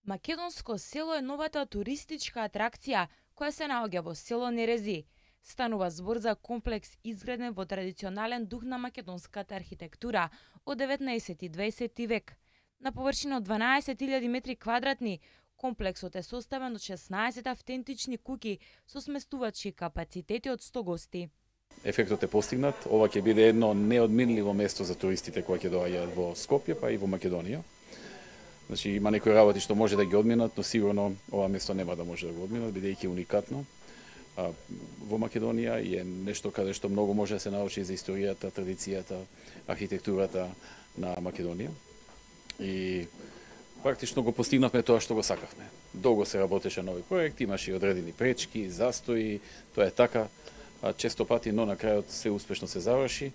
Македонско село е новата туристичка атракција која се наоѓа во село Нерези. Станува збор за комплекс изграден во традиционален дух на македонската архитектура од 19 и 20 век. На површина од 12.000 метри квадратни, комплексот е составен од 16 автентични куќи со сместувачки капацитети од 100 гости. Ефектот е постигнат. Ова ќе биде едно неодминливо место за туристите кои ќе доаѓаат во Скопје, па и во Македонија. Значи, има некои работи што може да ги одминат, но сигурно ова место нема да може да го одминат, бидејќи уникатно во Македонија и е нешто каде што многу може да се научи за историјата, традицијата, архитектурата на Македонија. И практично го постигнавме тоа што го сакавме. Долго се работеше на овој проект, имаше и одредени пречки, застои, тоа е така, често пати, но на крајот се успешно се заврши.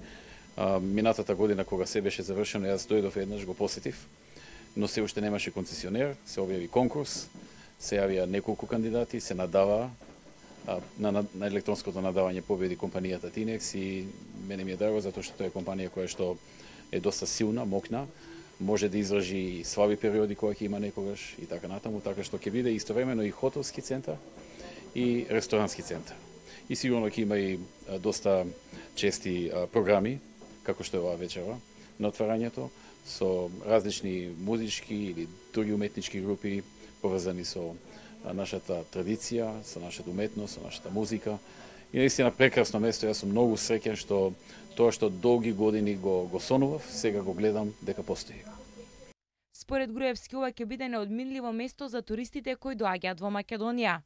Минатата година кога се беше завршено, јас дојдов еднаш, го посетив, но се уште немаше концесионер, се објави конкурс, се јавија неколку кандидати, се надава, на електронското надавање победи компанијата Tinex и мене ми е драго затоа што тоа е компанија која што е доста силна, мокна, може да издржи слаби периоди кои ќе има некогаш и така натаму, така што ќе биде истовремено и хотелски центар и ресторански центар. И сигурно ќе има и доста чести програми, како што е оваа вечера на отварањето, со различни музички или други уметнички групи поврзани со нашата традиција, со нашата уметност, со нашата музика. И наистина прекрасно место, јас сум многу среќен што тоа што долги години го сонував, сега го гледам дека постои. Според Груевски, ова ќе биде неодминливо место за туристите кои доаѓаат во Македонија.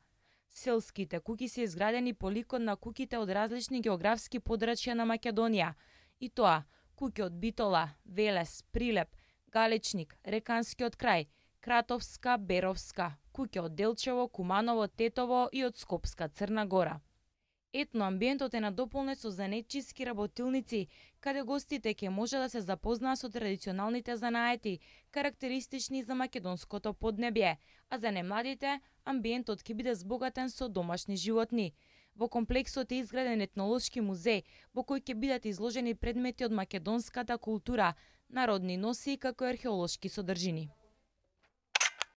Селските куќи се изградени по ликот на куќите од различни географски подрачја на Македонија. И тоа, куќи од Битола, Велес, Прилеп, Галечник, Реканскиот крај, Кратовска, Беровска, куќи од Делчево, Куманово, Тетово и од Скопска Црна Гора. Етноамбиентот е надополнет со занетчиски работилници, каде гостите ќе може да се запознаат со традиционалните занаети, карактеристични за македонското поднебје, а за немладите, амбиентот ќе биде збогатен со домашни животни. Во комплексот е изграден етнолошки музеј, во кој ќе бидат изложени предмети од македонската култура, народни носи како и археолошки содржини.